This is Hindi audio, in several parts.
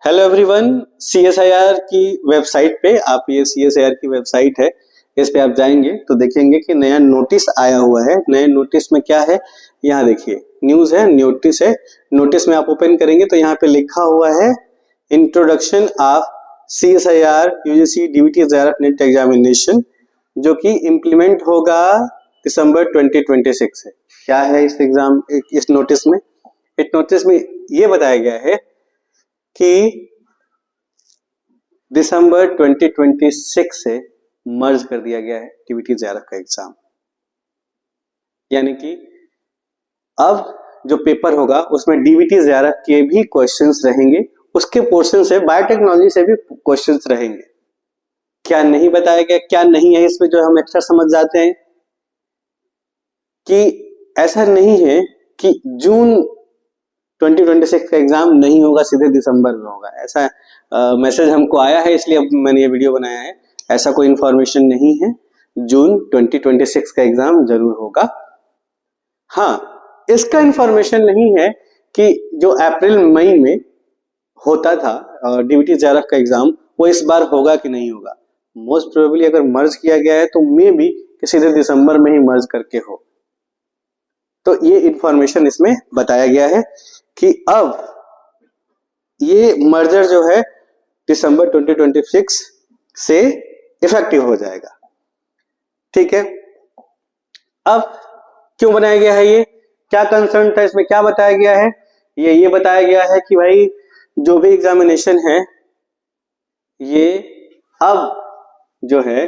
हेलो एवरीवन, सीएसआईआर की वेबसाइट पे आप ये सीएसआईआर की वेबसाइट है, इस पे आप जाएंगे तो देखेंगे कि नया नोटिस आया हुआ है। नए नोटिस में क्या है, यहाँ देखिए न्यूज है, नोटिस है। नोटिस में आप ओपन करेंगे तो यहाँ पे लिखा हुआ है introduction of CSIR UGC DBT JRF net examination, जो कि इम्प्लीमेंट होगा दिसंबर 2026 से। क्या है इस नोटिस में? इस नोटिस में ये बताया गया है कि दिसंबर 2026 से मर्ज कर दिया गया है डीबीटी जेआरएफ का एग्जाम। यानी कि अब जो पेपर होगा उसमें डीबीटी जेआरएफ के भी क्वेश्चंस रहेंगे, उसके पोर्शन से बायोटेक्नोलॉजी से भी क्वेश्चंस रहेंगे। क्या नहीं बताया गया, क्या नहीं है इसमें, जो हम एक्स्ट्रा समझ जाते हैं कि ऐसा नहीं है कि जून 2026 का एग्जाम नहीं होगा, सीधे दिसंबर में होगा। ऐसा मैसेज हमको आया है, इसलिए अब मैंने ये वीडियो बनाया है। ऐसा कोई इंफॉर्मेशन नहीं है, जून 2026 का एग्जाम जरूर होगा। हाँ, इसका इंफॉर्मेशन नहीं है कि जो अप्रैल मई में होता था डीबीटी जेआरएफ का एग्जाम, वो इस बार होगा कि नहीं होगा। मोस्ट प्रोबेबली अगर मर्ज किया गया है तो मे बी सीधे दिसंबर में ही मर्ज करके हो। तो ये इंफॉर्मेशन इसमें बताया गया है कि अब ये मर्जर जो है दिसंबर 2026 से इफेक्टिव हो जाएगा। ठीक है, अब क्यों बनाया गया है, ये क्या कंसर्न था इसमें, क्या बताया गया है? ये बताया गया है कि भाई जो भी एग्जामिनेशन है ये अब जो है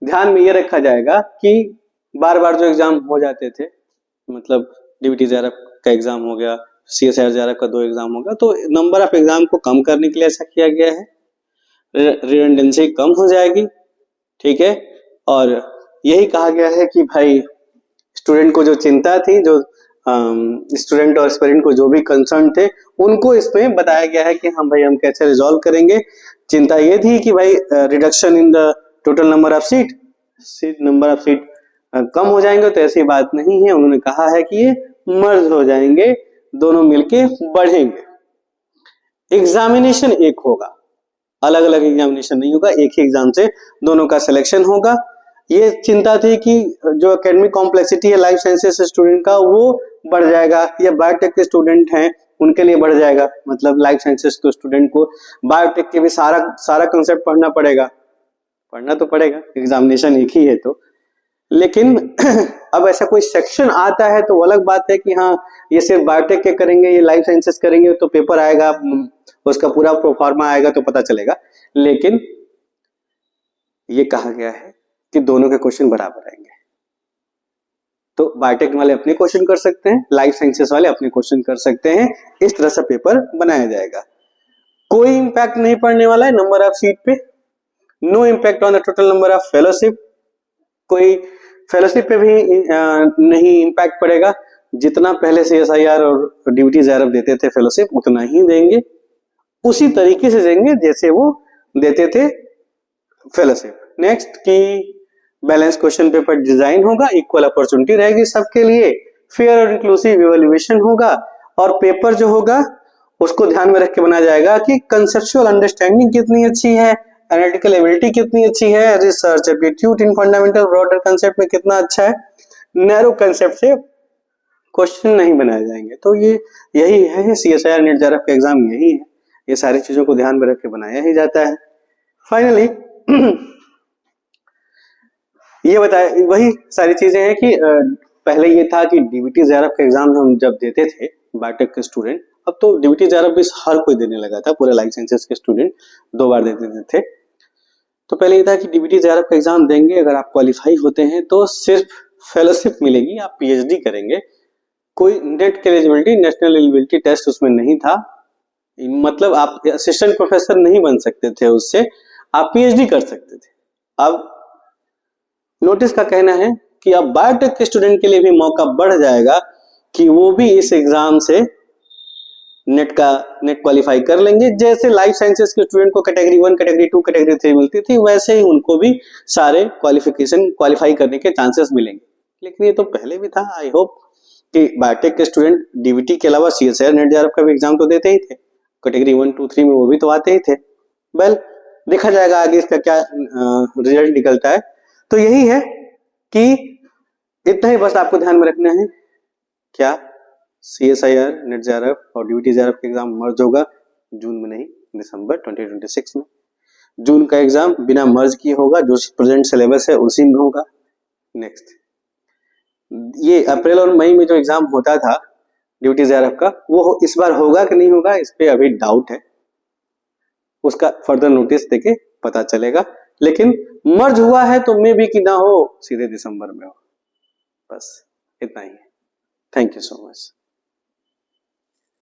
ध्यान में ये रखा जाएगा कि बार बार जो एग्जाम हो जाते थे, मतलब डीबीटी जेआरएफ का एग्जाम हो गया, सीएसआईआर जेआरएफ का 2 एग्जाम हो गया, तो नंबर ऑफ एग्जाम को कम करने के लिए ऐसा किया गया है। रिडंडेंसी कम हो जाएगी। ठीक है, और यही कहा गया है कि भाई स्टूडेंट को जो चिंता थी, जो स्टूडेंट और एस्पिरेंट को जो भी कंसर्न थे, उनको इसमें बताया गया है कि हम भाई हम कैसे रिजॉल्व करेंगे। चिंता ये थी कि भाई reduction in the total number of seat कम हो जाएंगे, तो ऐसी बात नहीं है। उन्होंने कहा है कि ये मर्ज हो जाएंगे, दोनों मिलके बढ़ेंगे। एग्जामिनेशन एक होगा, अलग अलग एग्जामिनेशन नहीं होगा, एक ही एग्जाम से दोनों का सिलेक्शन होगा। ये चिंता थी कि जो एकेडमिक कॉम्प्लेक्सिटी है लाइफ साइंसेस स्टूडेंट का, वो बढ़ जाएगा, या बायोटेक के स्टूडेंट हैं उनके लिए बढ़ जाएगा। मतलब लाइफ साइंसेस के स्टूडेंट को बायोटेक के भी सारा कंसेप्ट पढ़ना तो पड़ेगा, एग्जामिनेशन एक ही है तो। लेकिन अब ऐसा कोई सेक्शन आता है तो अलग बात है कि हाँ ये सिर्फ बायोटेक के करेंगे, ये लाइफ साइंसेस करेंगे, तो पेपर आएगा, उसका पूरा प्रोफार्मा आएगा तो पता चलेगा। लेकिन ये कहा गया है कि दोनों के क्वेश्चन बराबर आएंगे, तो बायोटेक वाले अपने क्वेश्चन कर सकते हैं, लाइफ साइंसेस वाले अपने क्वेश्चन कर सकते हैं। इस तरह से पेपर बनाया जाएगा। कोई इंपैक्ट नहीं पड़ने वाला है नंबर ऑफ सीट पे। No impact on the total number of fellowship. कोई फेलोशिप पे भी नहीं इम्पैक्ट पड़ेगा। जितना पहले सीएसआईआर और डीबीटी जेआरएफ देते थे फेलोशिप, उतना ही देंगे, उसी तरीके से देंगे जैसे वो देते थे फेलोशिप। नेक्स्ट की बैलेंस क्वेश्चन पेपर डिजाइन होगा, इक्वल अपॉर्चुनिटी रहेगी सबके लिए, फेयर और इंक्लूसिव इवैल्यूएशन होगा, और पेपर जो होगा उसको ध्यान में रख के बनाया जाएगा कि कंसेप्चुअल अंडरस्टैंडिंग कितनी अच्छी है, एनालिटिकल एबिलिटी कितनी अच्छी है, रिसर्च एप्टीट्यूड इन फंडामेंटल ब्रॉडर कंसेप्ट में कितना अच्छा है। नैरो कंसेप्ट से क्वेश्चन नहीं बनाए जाएंगे। तो यही है सीएसआईआर नेट जेआरएफ का एग्जाम, यही है। ये सारी चीजों को ध्यान में रख के बनाया ही जाता है। फाइनली ये बताया, वही सारी चीजें हैं कि पहले ये था कि डीबीटी जेआरएफ का एग्जाम हम जब देते थे बायोटेक के स्टूडेंट, अब तो डीबीटी जेआरएफ भी हर कोई देने लगा था, पूरे लाइफ साइंसेस के स्टूडेंट 2 बार देते थे। तो पहले ये था कि डीबीटी जेआरएफ का एग्जाम देंगे, अगर आप क्वालिफाई होते हैं तो सिर्फ फेलोशिप मिलेगी, आप पीएचडी करेंगे। कोई नेट की एलिजिबिलिटी, नेशनल एलिजिबिलिटी टेस्ट उसमें नहीं था। मतलब आप असिस्टेंट प्रोफेसर नहीं बन सकते थे, उससे आप पीएचडी कर सकते थे। अब नोटिस का कहना है कि अब बायोटेक के स्टूडेंट के लिए भी मौका बढ़ जाएगा कि वो भी इस एग्जाम से नेट क्वालिफाई कर लेंगे। जैसे लाइफ साइंसेस के स्टूडेंट को कैटेगरी 1, कैटेगरी 2, कैटेगरी 3 मिलती थी, वैसे ही उनको भी सारे क्वालिफाई करने के चांसेस मिलेंगे। लेकिन ये तो पहले भी था। आई होप कि बायोटेक के स्टूडेंट डीबीटी के अलावा सीएसआईआर नेट जेआरएफ का भी एग्जाम तो देते ही थे, कैटेगरी 1, 2, 3 में वो भी तो आते ही थे। वेल देखा जाएगा आगे इसका क्या रिजल्ट निकलता है। तो यही है कि इतना ही बस आपको ध्यान में रखना है, क्या CSIR, नेट JRF और DBT JRF का एग्जाम मर्ज होगा जून में नहीं, दिसंबर 2026 में। जून का एग्जाम बिना मर्ज किए होगा, जो प्रेजेंट सिलेबस है उसी में होगा। नेक्स्ट ये अप्रैल और मई में जो एग्जाम होता था DBT JRF का, वो इस बार होगा कि नहीं होगा इस पे अभी डाउट है, उसका फर्दर नोटिस देके पता चलेगा। लेकिन मर्ज हुआ है तो मे भी कि ना हो, सीधे दिसंबर में हो। बस इतना ही है। Thank you so much.